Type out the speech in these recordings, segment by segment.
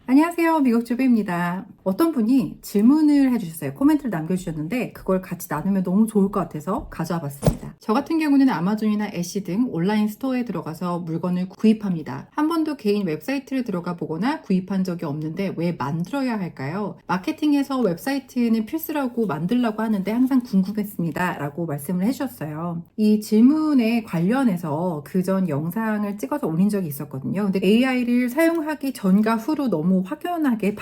안녕하세요. 미국주부입니다. 어떤 분이 질문을 해주셨어요. 코멘트를 남겨주셨는데 그걸 같이 나누면 너무 좋을 것 같아서 가져와 봤습니다. 저 같은 경우는 아마존이나 애쉬 등 온라인 스토어에 들어가서 물건을 구입합니다. 한 번도 개인 웹사이트를 들어가 보거나 구입한 적이 없는데 왜 만들어야 할까요? 마케팅에서 웹사이트는 필수라고 만들라고 하는데 항상 궁금했습니다. 라고 말씀을 해주셨어요. 이 질문에 관련해서 그전 영상을 찍어서 올린 적이 있었거든요. 근데 AI를 사용하기 전과 후로 너무 확연하게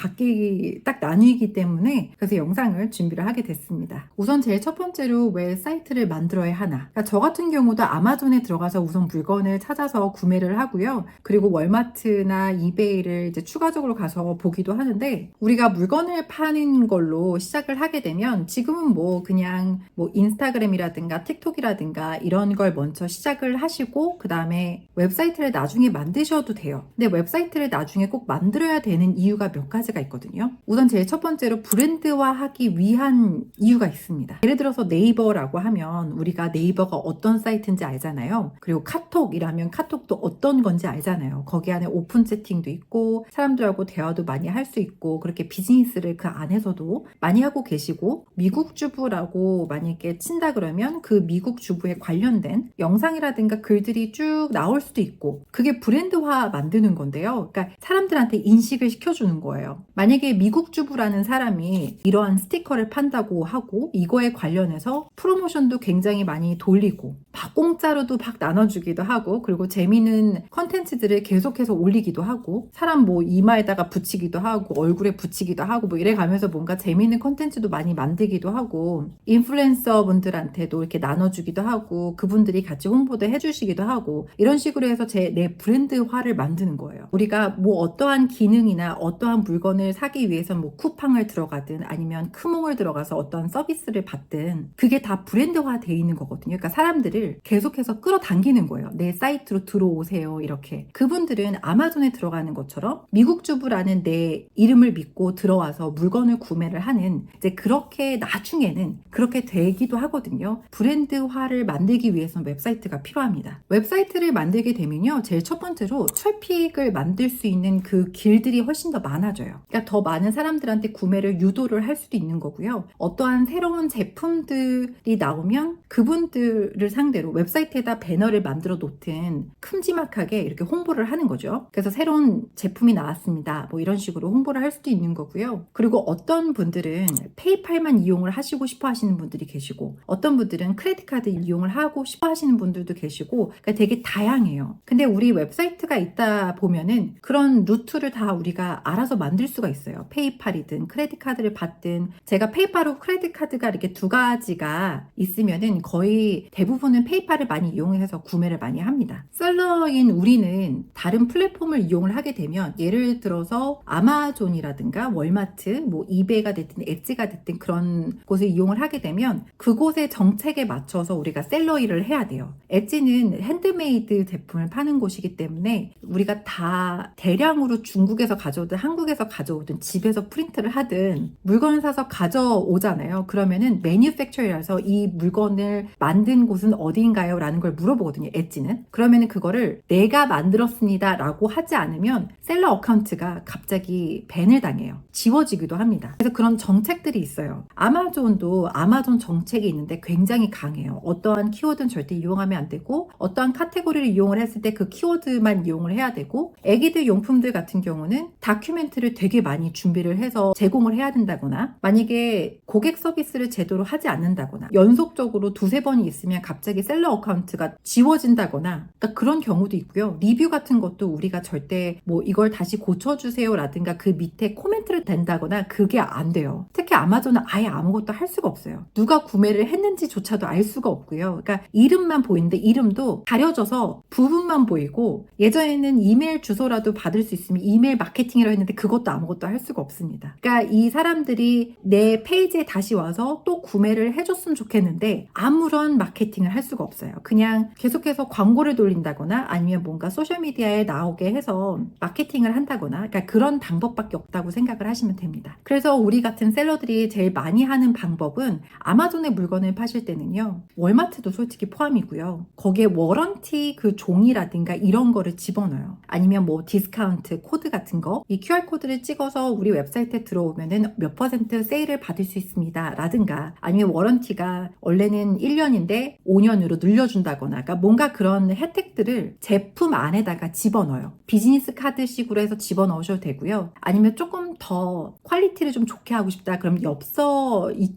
딱 나뉘기 때문에 그래서 영상을 준비를 하게 됐습니다. 우선 제일 첫 번째로 왜 사이트를 만들어야 하나. 그러니까 저 같은 경우도 아마존에 들어가서 우선 물건을 찾아서 구매를 하고요. 그리고 월마트나 이베이를 이제 추가적으로 가서 보기도 하는데 우리가 물건을 파는 걸로 시작을 하게 되면 지금은 그냥 인스타그램이라든가 틱톡이라든가 이런 걸 먼저 시작을 하시고 그 다음에 웹사이트를 나중에 만드셔도 돼요. 근데 웹사이트를 나중에 꼭 만들어야 되는 이유가 몇 가지가 있거든요. 우선 제일 첫 번째로 브랜드화하기 위한 이유가 있습니다. 예를 들어서 네이버라고 하면 우리가 네이버가 어떤 사이트인지 알잖아요. 그리고 카톡이라면 카톡도 어떤 건지 알잖아요. 거기 안에 오픈 채팅도 있고 사람들하고 대화도 많이 할 수 있고 그렇게 비즈니스를 그 안에서도 많이 하고 계시고 미국 주부라고 만약에 친다 그러면 그 미국 주부에 관련된 영상이라든가 글들이 쭉 나올 수도 있고 그게 브랜드화 만드는 건데요. 그러니까 사람들한테 인식을 시켜주는 거예요. 만약에 미국 주부라는 사람이 이러한 스티커를 판다고 하고 이거에 관련해서 프로모션도 굉장히 많이 돌리고 막 공짜로도 막 나눠주기도 하고 그리고 재미있는 컨텐츠들을 계속해서 올리기도 하고 사람 이마에다가 붙이기도 하고 얼굴에 붙이기도 하고 이래 가면서 뭔가 재미있는 컨텐츠도 많이 만들기도 하고 인플루엔서 분들한테도 이렇게 나눠주기도 하고 그분들이 같이 홍보도 해주시기도 하고 이런 식으로 해서 내 브랜드화를 만드는 거예요. 우리가 어떠한 기능이나 어떠한 물건을 사기 위해서 쿠팡을 들어가든 아니면 크몽을 들어가서 어떤 서비스를 받든 그게 다 브랜드화 돼 있는 거거든요. 그러니까 사람들을 계속해서 끌어당기는 거예요. 내 사이트로 들어오세요. 이렇게. 그분들은 아마존에 들어가는 것처럼 미국 주부라는 내 이름을 믿고 들어와서 물건을 구매를 하는 이제 그렇게 나중에는 그렇게 되기도 하거든요. 브랜드화를 만들기 위해서는 웹사이트가 필요합니다. 웹사이트를 만들게 되면요. 제일 첫 번째로 트래픽을 만들 수 있는 그 길들이 훨씬 더 많아져요. 그러니까 더 많은 사람들한테 구매를 유도를 할 수도 있는 거고요. 어떠한 새로운 제품들이 나오면 그분들을 상대로 웹사이트에다 배너를 만들어 놓든 큼지막하게 이렇게 홍보를 하는 거죠. 그래서 새로운 제품이 나왔습니다. 이런 식으로 홍보를 할 수도 있는 거고요. 그리고 어떤 분들은 페이팔만 이용을 하시고 싶어 하시는 분들이 계시고 어떤 분들은 크레딧 카드 이용을 하고 싶어 하시는 분들도 계시고 그러니까 되게 다양해요. 근데 우리 웹사이트가 있다 보면은 그런 루트를 다 우리가 알아서 만들 수가 있어요. 페이팔이든 크레딧 카드를 받든 제가 페이팔하고 크레딧 카드가 이렇게 두 가지가 있으면은 거의 대부분은 페이팔을 많이 이용해서 구매를 많이 합니다. 셀러인 우리는 다른 플랫폼을 이용을 하게 되면 예를 들어서 아마존이라든가 월마트, 이베이가 됐든 엣지가 됐든 그런 곳을 이용을 하게 되면 그곳의 정책에 맞춰서 우리가 셀러 일을 해야 돼요. 엣지는 핸드메이드 제품을 파는 곳이기 때문에 우리가 다 대량으로 중국에서 가져오든 한국에서 가져오든 집에서 프린트를 하든 물건을 사서 가져오잖아요. 그러면은 매뉴팩처라서 이 물건을 만든 곳은 어디인가요? 라는 걸 물어보거든요. 엣지는. 그러면은 그거를 내가 만들었습니다 라고 하지 않으면 셀러 어카운트가 갑자기 밴을 당해요. 지워지기도 합니다. 그래서 그런 정책들이 있어요. 아마존도 아마존 정책이 있는데 굉장히 강해요. 어떠한 키워드는 절대 이용하면 안 되고 어떠한 카테고리를 이용을 했을 때 그 키워드만 이용을 해야 되고 애기들 용품들 같은 경우는 다큐멘트를 되게 많이 준비를 해서 제공을 해야 된다거나 만약에 고객 서비스를 제대로 하지 않는다거나 연속적으로 두세 번이 있으면 갑자기 셀러 어카운트가 지워진다거나 그러니까 그런 경우도 있고요. 리뷰 같은 것도 우리가 절대 이걸 다시 고쳐주세요 라든가 그 밑에 코멘트를 댄다거나 그게 안 돼요. 특히 아마존은 아예 아무것도 할 수가 없어요. 누가 구매를 했는지조차도 알 수가 없고요. 그러니까 이름만 보이는데 이름도 가려져서 부분만 보이고 예전에는 이메일 주소라도 받을 수 있으면 이메일 마케팅이라고 했는데 그것도 아무것도 할 수가 없습니다. 그러니까 이 사람들이 내 페이지에 다시 와서 또 구매를 해줬으면 좋겠는데 아무런 마케팅을 할 수가 없어요. 그냥 계속해서 광고를 돌린다거나 아니면 뭔가 소셜미디어에 나오게 해서 마케팅을 한다거나 그러니까 그런 방법밖에 없다고 생각을 하시면 됩니다. 그래서 우리 같은 셀러들이 사람들이 제일 많이 하는 방법은 아마존에 물건을 파실 때는요. 월마트도 솔직히 포함이고요. 거기에 워런티 그 종이라든가 이런 거를 집어넣어요. 아니면 뭐 디스카운트 코드 같은 거, 이 QR코드를 찍어서 우리 웹사이트에 들어오면은 몇 % 세일을 받을 수 있습니다. 라든가 아니면 워런티가 원래는 1년인데 5년으로 늘려준다거나 그러니까 뭔가 그런 혜택들을 제품 안에다가 집어넣어요. 비즈니스 카드식으로 해서 집어넣으셔도 되고요. 아니면 조금 더 퀄리티를 좀 좋게 하고 싶다. 그럼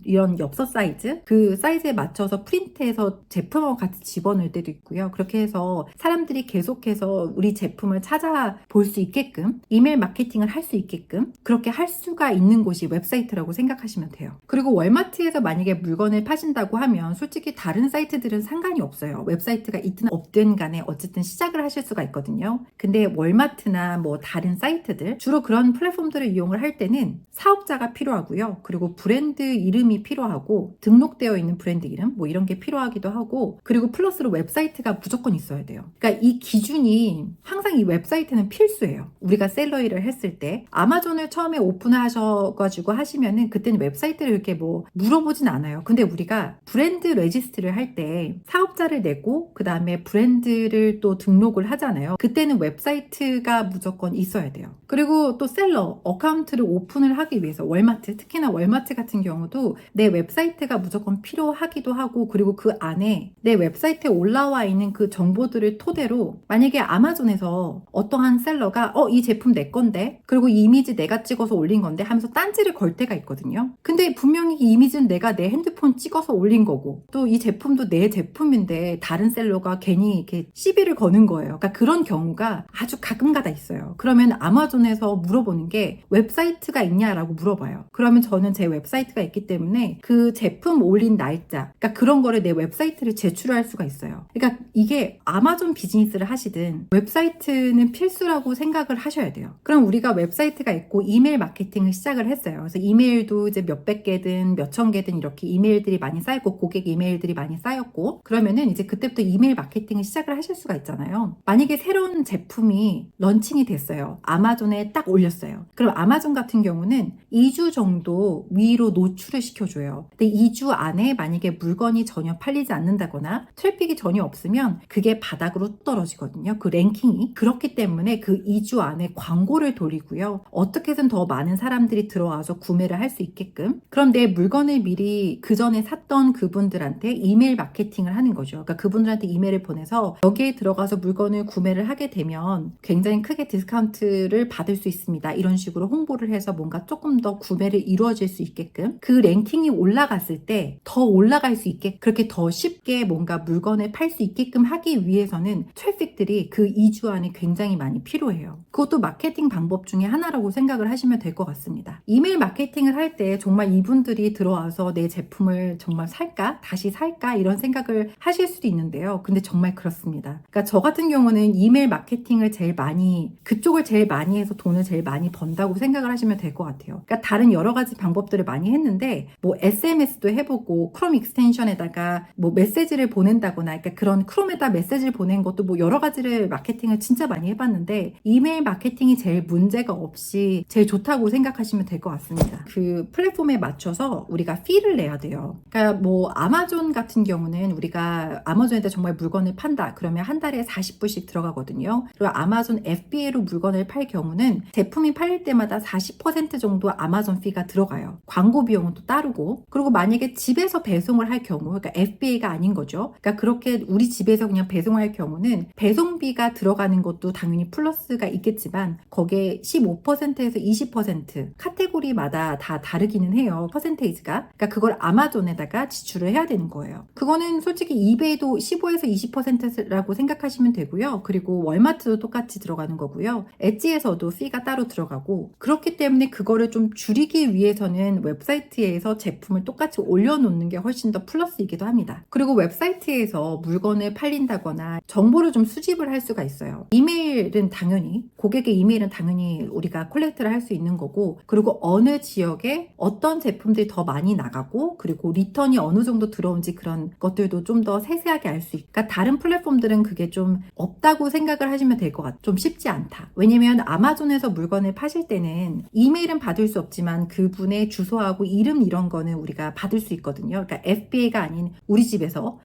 이런 엽서 사이즈? 그 사이즈에 맞춰서 프린트해서 제품하고 같이 집어넣을 때도 있고요. 그렇게 해서 사람들이 계속해서 우리 제품을 찾아볼 수 있게끔 이메일 마케팅을 할 수 있게끔 그렇게 할 수가 있는 곳이 웹사이트라고 생각하시면 돼요. 그리고 월마트에서 만약에 물건을 파신다고 하면 솔직히 다른 사이트들은 상관이 없어요. 웹사이트가 있든 없든 간에 어쨌든 시작을 하실 수가 있거든요. 근데 월마트나 뭐 다른 사이트들 주로 그런 플랫폼들을 이용을 할 때는 사업자가 필요하고요. 그리고 브랜드 이름이 필요하고 등록되어 있는 브랜드 이름 뭐 이런 게 필요하기도 하고 그리고 플러스로 웹사이트가 무조건 있어야 돼요. 그러니까 이 기준이 항상 이 웹사이트는 필수예요. 우리가 셀러 일을 했을 때 아마존을 처음에 오픈하셔가지고 하시면은 그때는 웹사이트를 이렇게 뭐 물어보진 않아요. 근데 우리가 브랜드 레지스트를 할 때 사업자를 내고 그 다음에 브랜드를 또 등록을 하잖아요. 그때는 웹사이트가 무조건 있어야 돼요. 그리고 또 셀러 어카운트를 오픈을 하기 위해서 월마트 특히나 월마트 같은 경우도 내 웹사이트가 무조건 필요하기도 하고 그리고 그 안에 내 웹사이트에 올라와 있는 그 정보들을 토대로 만약에 아마존에서 어떠한 셀러가 이 제품 내 건데 그리고 이 이미지 내가 찍어서 올린 건데 하면서 딴지를 걸 때가 있거든요. 근데 분명히 이 이미지는 내가 내 핸드폰 찍어서 올린 거고 또 이 제품도 내 제품인데 다른 셀러가 괜히 이렇게 시비를 거는 거예요. 그러니까 그런 경우가 아주 가끔가다 있어요. 그러면 아마존에서 물어보는 게 웹사이트가 있냐라고 물어봐요. 그러면 저는 제 웹사이트가 있기 때문에 그 제품 올린 날짜 그러니까 그런 거를 내 웹사이트를 제출할 수가 있어요. 그러니까 이게 아마존 비즈니스를 하시든 웹사이트는 필수라고 생각을 하셔야 돼요. 그럼 우리가 웹사이트가 있고 이메일 마케팅을 시작을 했어요. 그래서 이메일도 이제 몇백 개든 몇천 개든 이렇게 이메일들이 많이 쌓였고 고객 이메일들이 많이 쌓였고 그러면은 이제 그때부터 이메일 마케팅을 시작을 하실 수가 있잖아요. 만약에 새로운 제품이 런칭이 됐어요. 아마존에 딱 올렸어요. 그럼 아마존 같은 경우는 2주 정도 위로 노출을 시켜줘요. 근데 2주 안에 만약에 물건이 전혀 팔리지 않는다거나 트래픽이 전혀 없으면 그게 바닥으로 떨어지거든요. 그 랭킹이. 그렇기 때문에 그 2주 안에 광고를 돌리고요. 어떻게든 더 많은 사람들이 들어와서 구매를 할 수 있게끔 그럼 내 물건을 미리 그 전에 샀던 그분들한테 이메일 마케팅을 하는 거죠. 그러니까 그분들한테 이메일을 보내서 여기에 들어가서 물건을 구매를 하게 되면 굉장히 크게 디스카운트를 받을 수 있습니다. 이런 식으로 홍보를 해서 뭔가 조금 더 구매를 이루어질 수 있게끔 그 랭킹이 올라갔을 때 더 올라갈 수 있게 그렇게 더 쉽게 뭔가 물건을 팔 수 있게끔 하기 위해서는 트래픽들이 그 2주 안에 굉장히 많이 필요해요. 그것도 마케팅 방법 중에 하나라고 생각을 하시면 될 것 같습니다. 이메일 마케팅을 할 때 정말 이분들이 들어와서 내 제품을 정말 살까? 다시 살까? 이런 생각을 하실 수도 있는데요. 근데 정말 그렇습니다. 그러니까 저 같은 경우는 이메일 마케팅을 제일 많이 그쪽을 제일 많이 해서 돈을 제일 많이 번다고 생각을 하시면 될 것 같아요. 그러니까 다른 여러 가지 방법들을 많이 했는데 뭐 SMS도 해보고 크롬 익스텐션에다가 뭐 메시지를 보낸다거나 그러니까 그런 크롬에다 메시지를 보낸 것도 뭐 여러 가지를 마케팅을 진짜 많이 해봤는데 이메일 마케팅이 제일 문제가 없이 제일 좋다고 생각하시면 될 것 같습니다. 그 플랫폼에 맞춰서 우리가 피를 내야 돼요. 그러니까 뭐 아마존 같은 경우는 우리가 아마존에다 정말 물건을 판다 그러면 한 달에 40불씩 들어가거든요. 그리고 아마존 FBA로 물건을 팔 경우는 제품이 팔릴 때마다 40% 정도 아마존 피가 들어가요. 광고 비용은 또 따르고 그리고 만약에 집에서 배송을 할 경우 그러니까 FBA가 아닌 거죠. 그러니까 그렇게 우리 집에서 그냥 배송을 할 경우는 배송비가 들어가는 것도 당연히 플러스가 있겠지만 거기에 15%에서 20% 카테고리마다 다 다르기는 해요. 퍼센테이지가. 그러니까 그걸 아마존에다가 지출을 해야 되는 거예요. 그거는 솔직히 이베이도 15에서 20%라고 생각하시면 되고요. 그리고 월마트도 똑같이 들어가는 거고요. 엣지에서도 피가 따로 들어가고 그렇기 때문에 그거를 좀 줄이기 위해서는 웹사이트에서 제품을 똑같이 올려놓는 게 훨씬 더 플러스이기도 합니다. 그리고 웹사이트에서 물건을 팔린다거나 정보를 좀 수집을 할 수가 있어요. 이메일은 당연히 고객의 이메일은 당연히 우리가 콜렉트를 할 수 있는 거고 그리고 어느 지역에 어떤 제품들이 더 많이 나가고 그리고 리턴이 어느 정도 들어온지 그런 것들도 좀 더 세세하게 알 수 있고 그러니까 다른 플랫폼들은 그게 좀 없다고 생각을 하시면 될 것 같아요. 좀 쉽지 않다. 왜냐면 아마존에서 물건을 파실 때는 이메일은 받을 수 없지만 그분의 직원의 주소하고 이름 이런 거는 우리가 받을 수 있거든요. 그러니까 FBA가 아닌 우리 집에서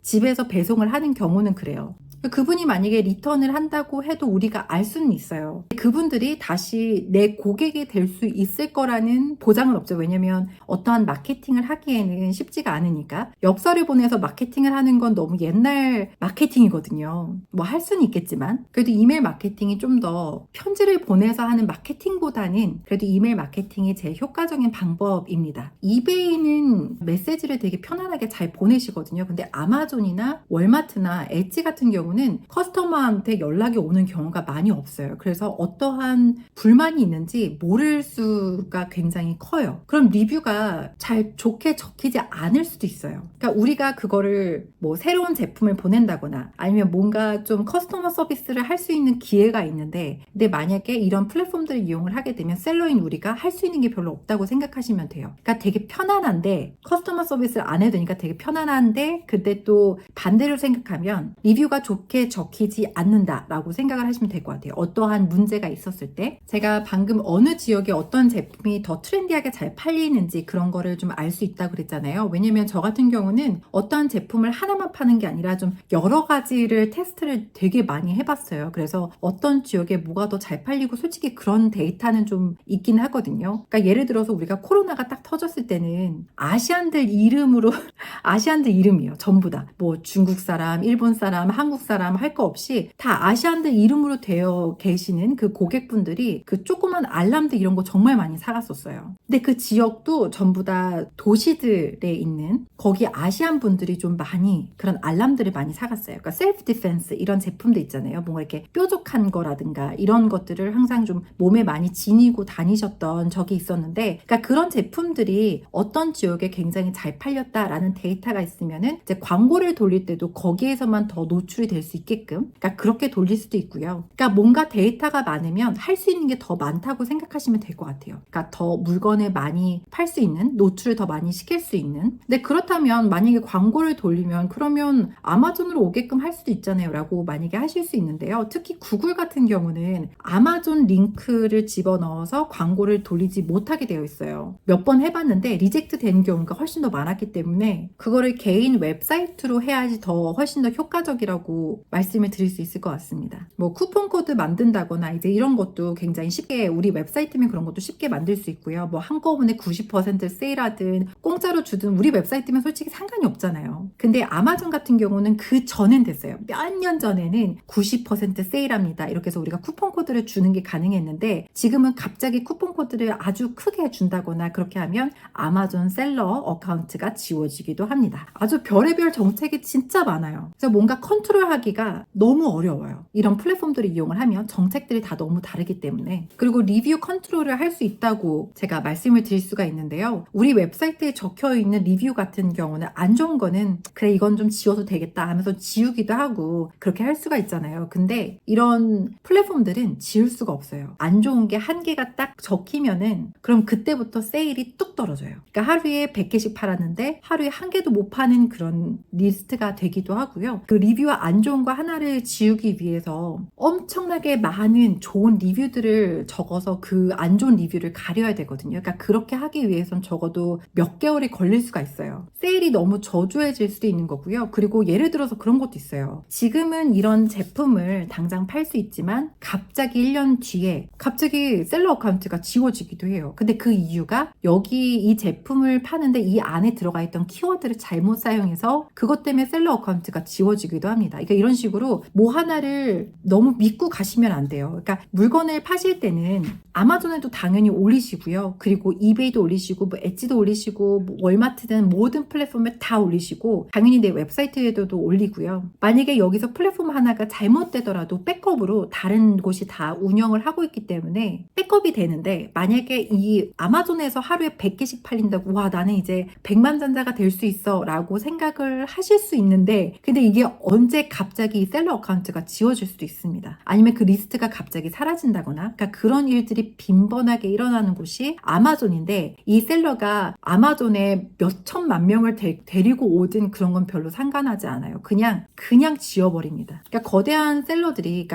배송을 하는 경우는 그래요. 그분이 만약에 리턴을 한다고 해도 우리가 알 수는 있어요. 그분들이 다시 내 고객이 될 수 있을 거라는 보장은 없죠. 왜냐면 어떠한 마케팅을 하기에는 쉽지가 않으니까. 엽서를 보내서 마케팅을 하는 건 너무 옛날 마케팅이거든요. 뭐 할 수는 있겠지만 그래도 이메일 마케팅이 좀 더 편지를 보내서 하는 마케팅보다는 그래도 이메일 마케팅이 제일 효과적인 방법입니다. 이베이는 메시지를 되게 편안하게 잘 보내시거든요. 근데 아마존이나 월마트나 엣지 같은 경우는 커스터머한테 연락이 오는 경우가 많이 없어요. 그래서 어떠한 불만이 있는지 모를 수가 굉장히 커요. 그럼 리뷰가 잘 좋게 적히지 않을 수도 있어요. 그러니까 우리가 그거를 뭐 새로운 제품을 보낸다거나 아니면 뭔가 좀 커스터머 서비스를 할 수 있는 기회가 있는데 근데 만약에 이런 플랫폼들을 이용을 하게 되면 셀러인 우리가 할 수 있는 게 별로 없다고 생각하시면 돼요. 그러니까 되게 편안한데 커스터머 서비스를 안 해도 되니까 되게 편안한데 근데 또 반대로 생각하면 리뷰가 좋게 적히지 않는다라고 생각을 하시면 될 것 같아요. 어떠한 문제가 있었을 때 제가 방금 어느 지역에 어떤 제품이 더 트렌디하게 잘 팔리는지 그런 거를 좀 알 수 있다고 그랬잖아요. 왜냐면 저 같은 경우는 어떠한 제품을 하나만 파는 게 아니라 좀 여러 가지를 테스트를 되게 많이 해봤어요. 그래서 어떤 지역에 뭐가 더 잘 팔리고 솔직히 그런 데이터는 좀 있긴 하거든요. 그러니까 예를 들어서 우리가 코로나가 딱 터졌을 때는 아시안들 이름으로 아시안들 이름이에요. 전부 다. 뭐 중국 사람, 일본 사람, 한국 사람 할 거 없이 다 아시안들 이름으로 되어 계시는 그 고객분들이 그 조그만 알람들 이런 거 정말 많이 사갔었어요. 근데 그 지역도 전부 다 도시들에 있는 거기 아시안 분들이 좀 많이 그런 알람들을 많이 사갔어요. 그러니까 셀프 디펜스 이런 제품도 있잖아요. 뭔가 이렇게 뾰족한 거라든가 이런 것들을 항상 좀 몸에 많이 지니고 다니셨던 적이 있었는데 그러니까 그런 제품들이 어떤 지역에 굉장히 잘 팔렸다라는 데이터가 있으면은 이제 광고를 돌릴 때도 거기에서만 더 노출이 될 수 있게끔 그러니까 그렇게 돌릴 수도 있고요. 그러니까 뭔가 데이터가 많으면 할 수 있는 게 더 많다고 생각하시면 될 것 같아요. 그러니까 더 물건을 많이 팔 수 있는 노출을 더 많이 시킬 수 있는 근데 그렇다면 만약에 광고를 돌리면 그러면 아마존으로 오게끔 할 수도 있잖아요 라고 만약에 하실 수 있는데요. 특히 구글 같은 경우는 아마존 링크를 집어넣어서 광고를 돌리지 못하게 되어 있어요. 몇 번 해봤는데 리젝트 된 경우가 훨씬 더 많았기 때문에 그거를 개인 웹사이트로 해야지 더 훨씬 더 효과적이라고 말씀을 드릴 수 있을 것 같습니다. 뭐 쿠폰 코드 만든다거나 이제 이런 것도 굉장히 쉽게 우리 웹사이트면 그런 것도 쉽게 만들 수 있고요. 뭐 한꺼번에 90% 세일하든 공짜로 주든 우리 웹사이트면 솔직히 상관이 없잖아요. 근데 아마존 같은 경우는 그 전엔 됐어요. 몇 년 전에는 90% 세일합니다. 이렇게 해서 우리가 쿠폰 코드를 주는 게 가능했는데 지금은 갑자기 쿠폰 코드를 아주 크게 준다거나 그렇게 하면 아마존 셀러 어카운트가 지워지기도 합니다. 아주 별의별 정책이 진짜 많아요. 그래서 뭔가 컨트롤하기가 너무 어려워요. 이런 플랫폼들을 이용을 하면 정책들이 다 너무 다르기 때문에 그리고 리뷰 컨트롤을 할 수 있다고 제가 말씀을 드릴 수가 있는데요. 우리 웹사이트에 적혀있는 리뷰 같은 경우는 안 좋은 거는 그래 이건 좀 지워도 되겠다 하면서 지우기도 하고 그렇게 할 수가 있잖아요. 근데 이런 플랫폼들은 지울 수가 없어요. 안 좋은 게 한 개가 딱 적히면은 그럼 그때부터 세일이 뚝 떨어져요. 그러니까 하루에 100개씩 팔았는데 하루에 한 개도 못 파는 그런 리스트가 되기도 하고요. 그 리뷰와 안 좋은 거 하나를 지우기 위해서 엄청나게 많은 좋은 리뷰들을 적어서 그 안 좋은 리뷰를 가려야 되거든요. 그러니까 그렇게 하기 위해선 적어도 몇 개월이 걸릴 수가 있어요. 세일이 너무 저조해질 수도 있는 거고요. 그리고 예를 들어서 그런 것도 있어요. 지금은 이런 제품을 당장 팔 수 있지만 갑자기 1년 뒤에 갑자기 셀러 어카운트가 지워지기도 해요. 근데 그 이유가 여기 이 제품을 파는데 이 안에 들어가 있던 키워드를 잘못 사용해서 그것 때문에 셀러 어카운트가 지워지기도 합니다. 그러니까 이런 식으로 뭐 하나를 너무 믿고 가시면 안 돼요. 그러니까 물건을 파실 때는 아마존에도 당연히 올리시고요. 그리고 이베이도 올리시고 뭐 엣지도 올리시고 뭐 월마트든 모든 플랫폼에 다 올리시고 당연히 내 웹사이트에도 올리고요. 만약에 여기서 플랫폼 하나가 잘못되더라도 백업으로 다른 곳이 다 운영을 하고 있기 때문에 백업이 되는데 만약에 이 아마존에서 하루에 100개씩 팔린다고 와 나는 이제 100만 전자가 될 수 있어 라고 생각을 하실 수 있는데 근데 이게 언제 갑자기 이 셀러 어카운트가 지워질 수도 있습니다. 아니면 그 리스트가 갑자기 사라진다거나, 그러니까 그런 일들이 빈번하게 일어나는 곳이 아마존인데, 이 셀러가 아마존에 몇 천만 명을 데리고 오든 그런 건 별로 상관하지 않아요. 그냥 지워버립니다. 그러니까 거대한 셀러들이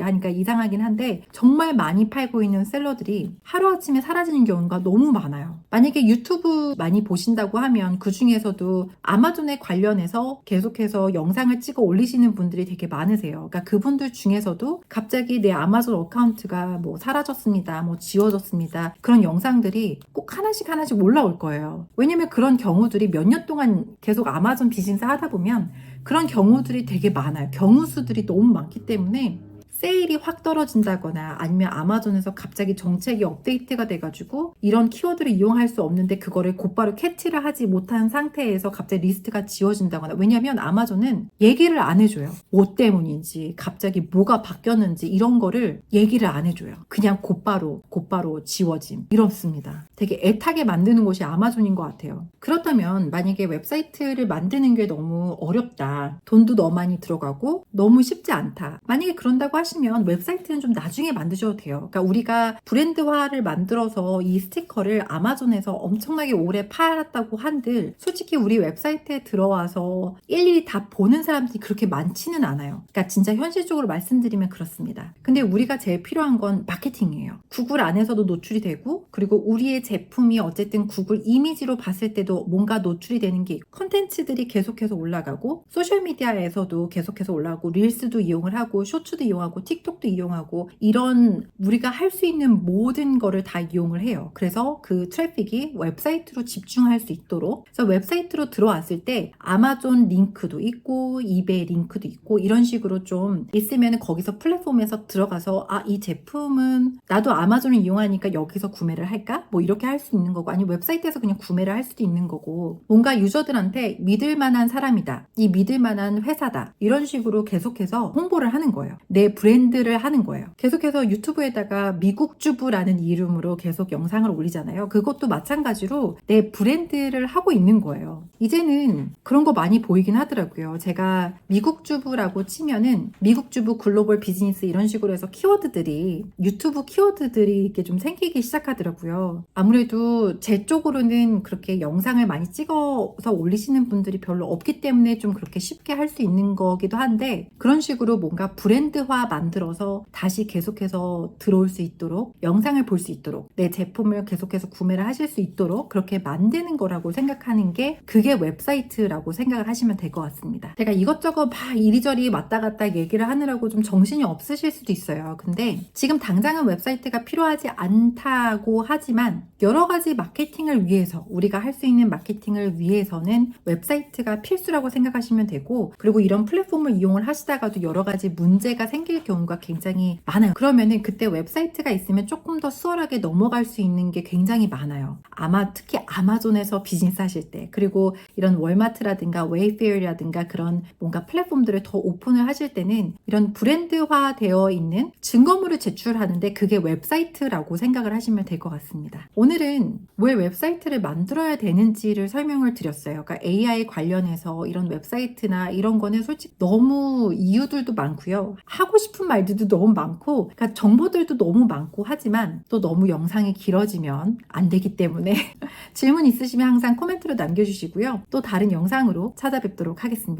하니까 이상하긴 한데, 정말 많이 팔고 있는 셀러들이 하루아침에 사라지는 경우가 너무 많아요. 만약에 유튜브 많이 보신다고 하면 그 중에서도 아마존에 관련해서 계속해서 영상을 찍어 올리시는 분들이 되게 많으세요. 그러니까 그분들 중에서도 갑자기 내 아마존 어카운트가 뭐 사라졌습니다, 뭐 지워졌습니다, 그런 영상들이 꼭 하나씩 올라올 거예요. 왜냐면 그런 경우들이 몇 년 동안 계속 아마존 비즈니스 하다 보면 그런 경우들이 되게 많아요. 경우 수들이 너무 많기 때문에 세일이 확 떨어진다거나 아니면 아마존에서 갑자기 정책이 업데이트가 돼가지고 이런 키워드를 이용할 수 없는데 그거를 곧바로 캐치를 하지 못한 상태에서 갑자기 리스트가 지워진다거나, 왜냐면 아마존은 얘기를 안 해줘요. 뭐 때문인지, 갑자기 뭐가 바뀌었는지 이런 거를 얘기를 안 해줘요. 그냥 곧바로 지워짐, 이렇습니다. 되게 애타게 만드는 곳이 아마존인 것 같아요. 그렇다면 만약에 웹사이트를 만드는 게 너무 어렵다, 돈도 너무 많이 들어가고 너무 쉽지 않다, 만약에 그런다고 하시면 웹사이트는 좀 나중에 만드셔도 돼요. 그러니까 우리가 브랜드화를 만들어서 이 스티커를 아마존에서 엄청나게 오래 팔았다고 한들 솔직히 우리 웹사이트에 들어와서 일일이 다 보는 사람들이 그렇게 많지는 않아요. 그러니까 진짜 현실적으로 말씀드리면 그렇습니다. 근데 우리가 제일 필요한 건 마케팅이에요. 구글 안에서도 노출이 되고, 그리고 우리의 제품이 어쨌든 구글 이미지로 봤을 때도 뭔가 노출이 되는 게 컨텐츠들이 계속해서 올라가고, 소셜미디어에서도 계속해서 올라가고, 릴스도 이용을 하고, 쇼츠도 이용하고, 틱톡도 이용하고, 이런 우리가 할 수 있는 모든 거를 다 이용을 해요. 그래서 그 트래픽이 웹사이트로 집중할 수 있도록, 그래서 웹사이트로 들어왔을 때 아마존 링크도 있고 이베이 링크도 있고 이런 식으로 좀 있으면 거기서 플랫폼에서 들어가서 이 제품은 나도 아마존을 이용하니까 여기서 구매를 할까? 뭐 이렇게 할 수 있는 거고, 아니면 웹사이트에서 그냥 구매를 할 수도 있는 거고, 뭔가 유저들한테 믿을 만한 사람이다, 이 믿을 만한 회사다, 이런 식으로 계속해서 홍보를 하는 거예요. 내 브랜드를 하는 거예요. 계속해서 유튜브에다가 미국 주부라는 이름으로 계속 영상을 올리잖아요. 그것도 마찬가지로 내 브랜드를 하고 있는 거예요. 이제는 그런 거 많이 보이긴 하더라고요. 제가 미국 주부라고 치면은 미국 주부 글로벌 비즈니스 이런 식으로 해서 키워드들이, 유튜브 키워드들이 이렇게 좀 생기기 시작하더라고요. 아무래도 제 쪽으로는 그렇게 영상을 많이 찍어서 올리시는 분들이 별로 없기 때문에 좀 그렇게 쉽게 할 수 있는 거기도 한데, 그런 식으로 뭔가 브랜드화 만들어서 다시 계속해서 들어올 수 있도록, 영상을 볼 수 있도록, 내 제품을 계속해서 구매를 하실 수 있도록 그렇게 만드는 거라고 생각하는 게, 그게 웹사이트라고 생각을 하시면 될 것 같습니다. 제가 이것저것 막 이리저리 왔다 갔다 얘기를 하느라고 좀 정신이 없으실 수도 있어요. 근데 지금 당장은 웹사이트가 필요하지 않다고 하지만 여러 가지 마케팅을 위해서, 우리가 할 수 있는 마케팅을 위해서는 웹사이트가 필수라고 생각하시면 되고, 그리고 이런 플랫폼을 이용을 하시다가도 여러 가지 문제가 생길 경우가 굉장히 많아요. 그러면은 그때 웹사이트가 있으면 조금 더 수월하게 넘어갈 수 있는 게 굉장히 많아요. 특히 아마존에서 비즈니스 하실 때, 그리고 이런 월마트라든가 웨이페어라든가 그런 뭔가 플랫폼들을 더 오픈을 하실 때는 이런 브랜드화 되어 있는 증거물을 제출하는데 그게 웹사이트라고 생각을 하시면 될 것 같습니다. 오늘은 왜 웹사이트를 만들어야 되는지를 설명을 드렸어요. 그러니까 AI 관련해서 이런 웹사이트나 이런 거는 솔직히 너무 이유들도 많고요. 하고 싶은 말들도 너무 많고, 그러니까 정보들도 너무 많고 하지만 또 너무 영상이 길어지면 안 되기 때문에 질문 있으시면 항상 코멘트로 남겨주시고요. 또 다른 영상으로 찾아뵙도록 하겠습니다.